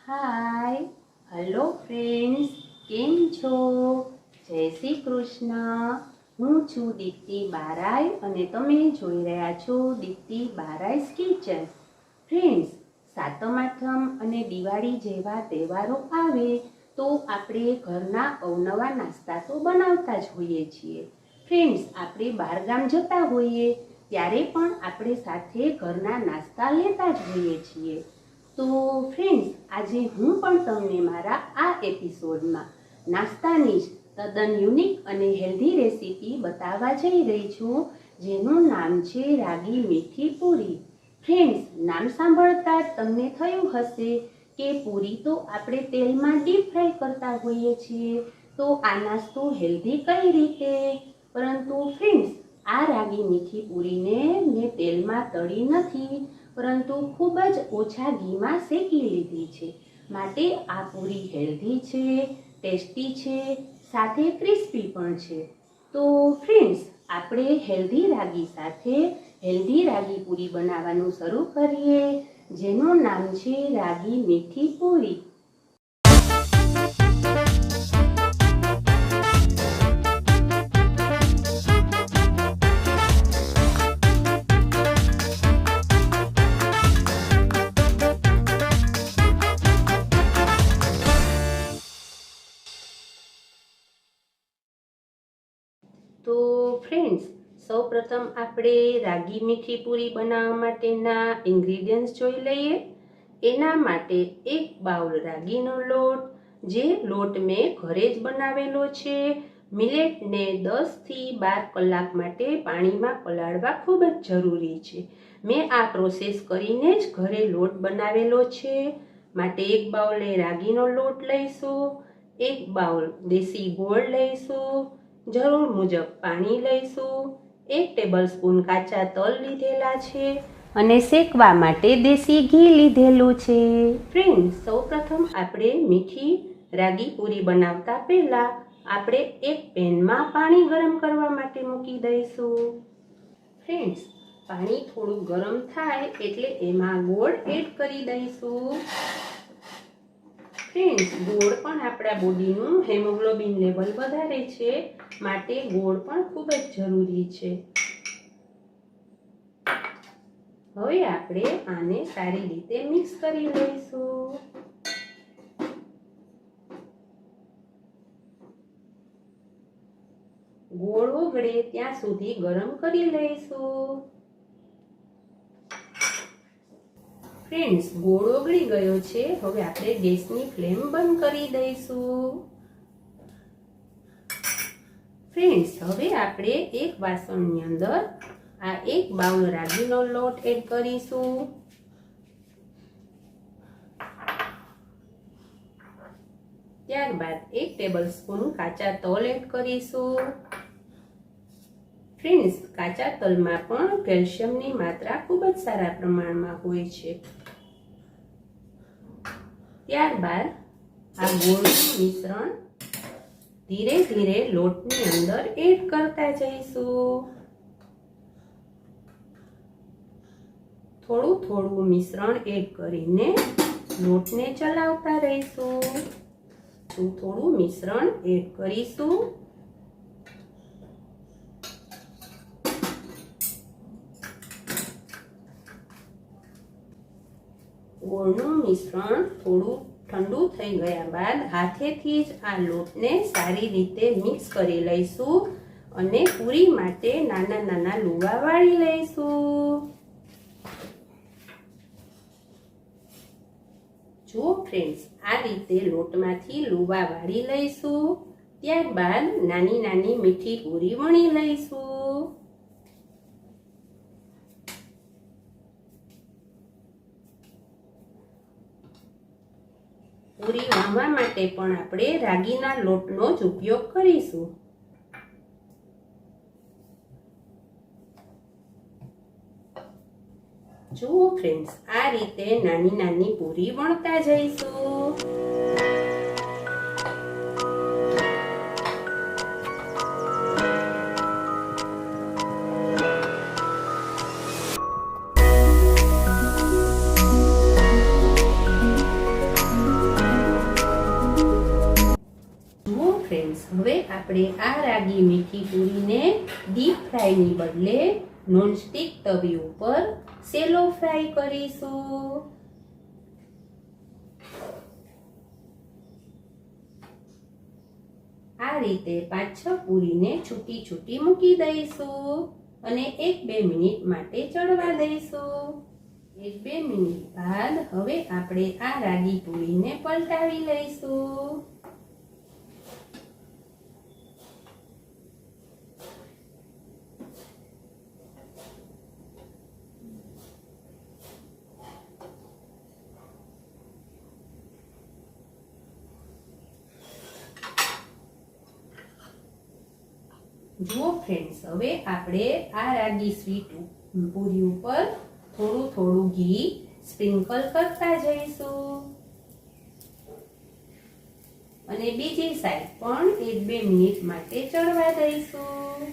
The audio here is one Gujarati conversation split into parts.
હાય, હલો ફ્રેન્ડ્સ, કેમ છો? જય શ્રી કૃષ્ણ. હું છું દીપ્તિ બારાઈ અને તમે જોઈ રહ્યા છો દીપ્તિ બારાઈસ કિચન. ફ્રેન્ડ્સ, સાતમ આઠમ અને દિવાળી જેવા તહેવારો આવે તો આપણે ઘરના અવનવા નાસ્તા તો બનાવતા જ હોઈએ છીએ. ફ્રેન્ડ્સ, આપણે બહારગામ જતા હોઈએ ત્યારે પણ આપણે સાથે ઘરના નાસ્તા લેતા જ હોઈએ છીએ. તો ફ્રેન્ડ્સ, આજે હું પણ તમને મારા આ એપિસોડમાં નાસ્તાની જ તદ્દન યુનિક અને હેલ્ધી રેસીપી બતાવવા જઈ રહી છું, જેનું નામ છે રાગી મીઠી પૂરી. ફ્રેન્ડ્સ, નામ સાંભળતા જ તમને થયું હશે કે પૂરી તો આપણે તેલમાં ડીપ ફ્રાય કરતા હોઈએ છીએ, તો આ નાસ્તો હેલ્ધી કઈ રીતે? પરંતુ ફ્રેન્ડ્સ, આ રાગી મીઠી પૂરીને મેં તેલમાં તળી નથી, પરંતુ ખૂબ જ ઓછા ઘીમાં શેકી લીધી છે. માટે આ પૂરી હેલ્ધી છે, ટેસ્ટી છે, સાથે ક્રિસ્પી પણ છે. તો ફ્રેન્ડ્સ, આપણે હેલ્ધી રાગી સાથે હેલ્ધી રાગી પૂરી બનાવવાનું શરૂ કરીએ, જેનું નામ છે રાગી મીઠી પૂરી. તો ફ્રેન્ડ્સ, સૌપ્રથમ આપણે રાગી મીઠી પૂરી બનાવવા માટેના ઇન્ગ્રીડિયન્ટ્સ જોઈ લઈએ. એના માટે 1 બાઉલ રાગીનો લોટ, જે લોટ મેં ઘરે જ બનાવેલો છે. મિલેટને 10 થી 12 કલાક માટે પાણીમાં પલાળવા ખૂબ જ જરૂરી છે. મેં આ પ્રોસેસ કરીને જ ઘરે લોટ બનાવેલો છે. માટે 1 બાઉલે રાગીનો લોટ લઈશું, 1 બાઉલ દેશી ગોળ લઈશું, જરૂર મુજબ પાણી લઈશું, 1 ટેબલસ્પૂન કાચા તલ લીધેલા છે અને શેકવા માટે દેશી ઘી લીધેલું છે. ફ્રેન્ડ્સ, સૌપ્રથમ આપણે મીઠી રાગી પૂરી બનાવતા પહેલા આપણે એક પેનમાં પાણી ગરમ કરવા માટે મૂકી દઈશું. ફ્રેન્ડ્સ, પાણી થોડું ગરમ થાય એટલે એમાં ગોળ એડ કરી દઈશું. ફ્રેન્ડ્સ, ગોળ પણ આપણા બોડીનું હેમોગ્લોબિન લેવલ વધારે છે, માટે ગોળ પણ ખૂબ જ જરૂરી છે. હવે આપણે આને સારી રીતે મિક્સ કરી લઈશું. ગોળ ઓગળે ત્યાં સુધી ગરમ કરી લઈશું. ફ્રેન્ડ્સ, ગોળ ઓગળી ગયો છે. હવે આપણે ગેસની ફ્લેમ બંધ કરી દઈશું. ફ્રેન્ડ્સ, હવે આપણે એક વાસણની અંદર આ 1 બાઉલ રાગીનો લોટ એડ કરીશું. ત્યારબાદ 1 ટેબલસ્પૂન કાચા તલ એડ કરીશું. ફ્રેન્ડ્સ, કાચા તલમાં પણ કેલ્શિયમની માત્રા ખૂબ જ સારા પ્રમાણમાં હોય છે. ત્યારબાદ આ ગોળનું મિશ્રણ ધીરે ધીરે લોટની અંદર એડ કરતા જઈશું. થોડું થોડું મિશ્રણ એડ કરીને લોટને ચલાવતા રહીશું. થોડું મિશ્રણ એડ કરીશું. ગોળનું મિશ્રણ થોડું ઠંડુ થઈ ગયા બાદ હાથેથી જ આ લોટને સારી રીતે મિક્સ કરી લઈશું અને પૂરી માટે નાના નાના લુવા વાળી લઈશું. જો ફ્રેન્ડ્સ, આ રીતે લોટમાંથી લુવા વાળી લઈશું. ત્યારબાદ નાની નાની મીઠી પૂરી વણી લઈશું. પૂરી વણવા માટે પણ આપણે રાગીના લોટનો જ ઉપયોગ કરીશું. જુઓ ફ્રેન્ડ્સ, આ રીતે નાની નાની પૂરી વણતા જઈશું. હવે આપણે આ રાગી મીઠી પૂરીને ડીપ ફ્રાયની બદલે નોનસ્ટિક તવી ઉપર સેલો ફ્રાય કરીશું. આ રીતે 5-6 પૂરીને છૂટી છૂટી મૂકી દઈશું અને 1-2 મિનિટ માટે ચડવા દઈશું. 1-2 મિનિટ બાદ હવે આપણે આ રાગી પૂરીને પલટાવી લઈશું. જુઓ ફ્રેન્ડ્સ, હવે આપણે આ રાગી સ્વીટ પૂરી ઉપર થોડું થોડું ઘી સ્પ્રિંકલ કરતા જઈશું અને બીજી સાઈડ પણ 1-2 મિનિટ માટે ચડવા દઈશું.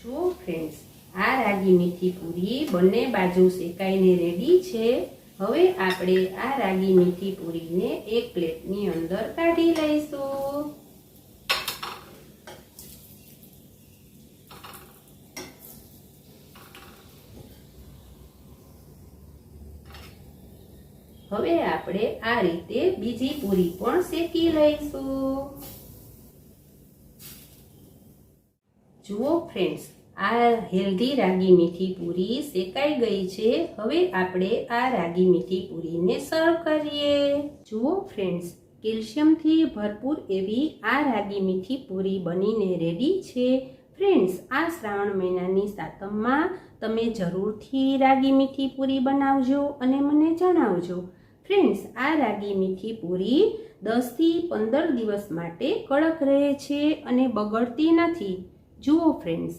જો ફ્રેન્ડ્સ, આ રાગી મીઠી પૂરી બંને બાજુ શેકાઈને રેડી છે. હવે આપણે આ રાગી મીઠી પૂરીને એક પ્લેટની અંદર કાઢી લઈશું. હવે આપણે આ રીતે બીજી પૂરી પણ શેકી લઈશું. જુઓ ફ્રેન્ડ્સ, આ હેલ્ધી રાગી મીઠી પૂરી શેકાઈ ગઈ છે. હવે આપણે આ રાગી મીઠી પૂરીને સર્વ કરીએ. જુઓ ફ્રેન્ડ્સ, કેલ્શિયમથી ભરપૂર એવી આ રાગી મીઠી પૂરી બનીને રેડી છે. ફ્રેન્ડ્સ, આ શ્રાવણ મહિનાની સાતમમાં તમે જરૂરથી રાગી મીઠી પૂરી બનાવજો અને મને જણાવજો. ફ્રેન્ડ્સ, આ રાગી મીઠી પૂરી 10 થી 15 દિવસ માટે કડક રહે છે અને બગડતી નથી. જુઓ ફ્રેન્ડ્સ,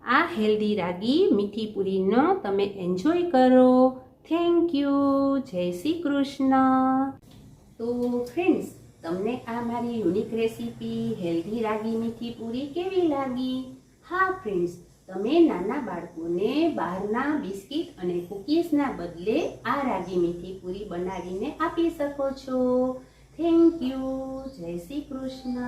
આ હેલ્ધી રાગી મીઠી પૂરીનો તમે એન્જોય કરો. Thank you. જય શ્રી કૃષ્ણ. તો ફ્રેન્ડ્સ, તમને આ મારી યુનિક રેસીપી હેલ્ધી રાગી મીઠી પૂરી કેવી લાગી? હા ફ્રેન્ડ્સ, તમે નાના બાળકોને બહારના બિસ્કિટ અને કૂકીઝના બદલે આ રાગી મીઠી પૂરી બનાવીને આપી શકો છો. Thank you. જય શ્રી કૃષ્ણ.